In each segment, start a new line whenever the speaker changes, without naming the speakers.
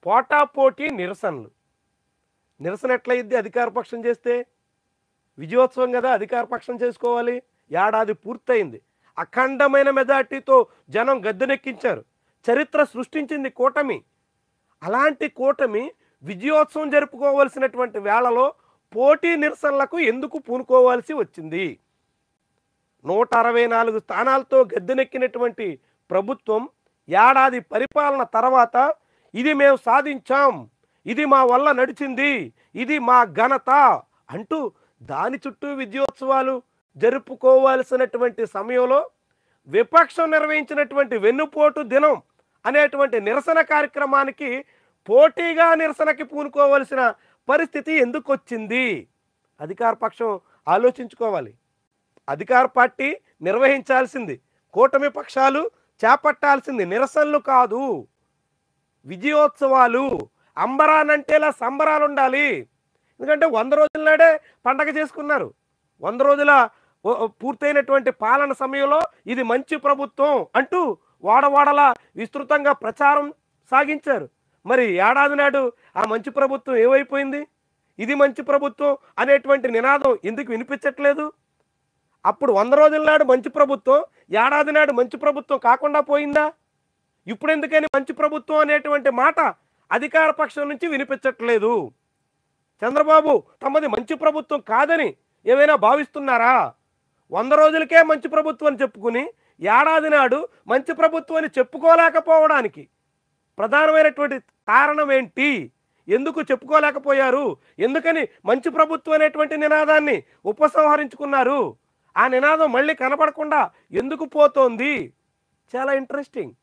పోటాపోటీ నిరసనలు. నిరసన ఎట్లయిద్ది అధికార పక్షం చేస్తే? విజయోత్సవం కదా అధికార పక్షం చేసుకోవాలి. ఏడాది పూర్తయింది. అఖండమైన మెజార్టీతో జనం గద్దెనెక్కించారు. చరిత్ర సృష్టించింది కూటమి. అలాంటి కూటమి విజయోత్సవం జరుపుకోవాల్సినటువంటి వేళలో పోటీ నిరసనలకు ఎందుకు పూనుకోవాల్సి వచ్చింది? 164 స్థానాలతో గద్దెనెక్కినటువంటి ప్రభుత్వం ఏడాది పరిపాలన తర్వాత ఇది మేము సాధించాం, ఇది మా వల్ల నడిచింది, ఇది మా ఘనత అంటూ దాని చుట్టూ విజయోత్సవాలు జరుపుకోవాల్సినటువంటి సమయంలో విపక్షం నిర్వహించినటువంటి వెన్నుపోటు దినం అనేటువంటి నిరసన కార్యక్రమానికి పోటీగా నిరసనకి పూనుకోవాల్సిన పరిస్థితి ఎందుకు వచ్చింది? అధికార పక్షం ఆలోచించుకోవాలి. అధికార పార్టీ నిర్వహించాల్సింది, కూటమి పక్షాలు చేపట్టాల్సింది నిరసనలు కాదు, విజయోత్సవాలు. అంబరానంటేలా సంబరాలు ఉండాలి. ఎందుకంటే 100 రోజుల నాడే పండగ చేసుకున్నారు. 100 రోజుల పూర్తయినటువంటి పాలన సమయంలో ఇది మంచి ప్రభుత్వం అంటూ వాడవాడలా విస్తృతంగా ప్రచారం సాగించారు. మరి ఏడాది నాడు ఆ మంచి ప్రభుత్వం ఏమైపోయింది? ఇది మంచి ప్రభుత్వం అనేటువంటి నినాదం ఎందుకు వినిపించట్లేదు? అప్పుడు 100 రోజుల నాడు మంచి ప్రభుత్వం, ఏడాది నాడు మంచి ప్రభుత్వం కాకుండా పోయిందా? ఇప్పుడు ఎందుకని మంచి ప్రభుత్వం అనేటువంటి మాట అధికార పక్షం నుంచి వినిపించట్లేదు? చంద్రబాబు తమది మంచి ప్రభుత్వం కాదని ఏమైనా భావిస్తున్నారా? 100 రోజులకే మంచి ప్రభుత్వం అని చెప్పుకుని ఏడాది నాడు మంచి ప్రభుత్వం అని చెప్పుకోలేకపోవడానికి ప్రధానమైనటువంటి కారణం ఏంటి? ఎందుకు చెప్పుకోలేకపోయారు? ఎందుకని మంచి ప్రభుత్వం అనేటువంటి నినాదాన్ని ఉపసంహరించుకున్నారు? ఆ నినాదం మళ్ళీ కనపడకుండా ఎందుకు పోతోంది? చాలా ఇంట్రెస్టింగ్.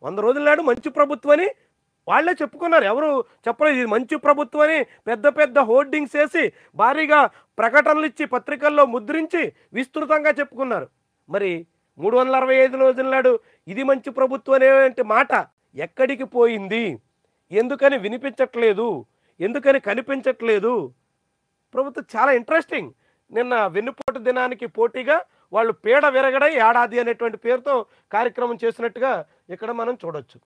100 రోజుల నాడు మంచి ప్రభుత్వం అని వాళ్ళే చెప్పుకున్నారు. ఎవరు చెప్పలేదు ఇది మంచి ప్రభుత్వం అని. పెద్ద పెద్ద హోర్డింగ్స్ వేసి భారీగా ప్రకటనలు ఇచ్చి పత్రికల్లో ముద్రించి విస్తృతంగా చెప్పుకున్నారు. మరి 365 రోజుల నాడు ఇది మంచి ప్రభుత్వం అనేటువంటి మాట ఎక్కడికి పోయింది? ఎందుకని వినిపించట్లేదు? ఎందుకని కనిపించట్లేదు? ప్రభుత్వం చాలా ఇంట్రెస్టింగ్. నిన్న వెన్నుపోటు దినానికి పోటీగా వాళ్ళు పీడ విరగడై ఏడాది అనేటువంటి పేరుతో కార్యక్రమం చేసినట్టుగా ఇక్కడ మనం చూడొచ్చు.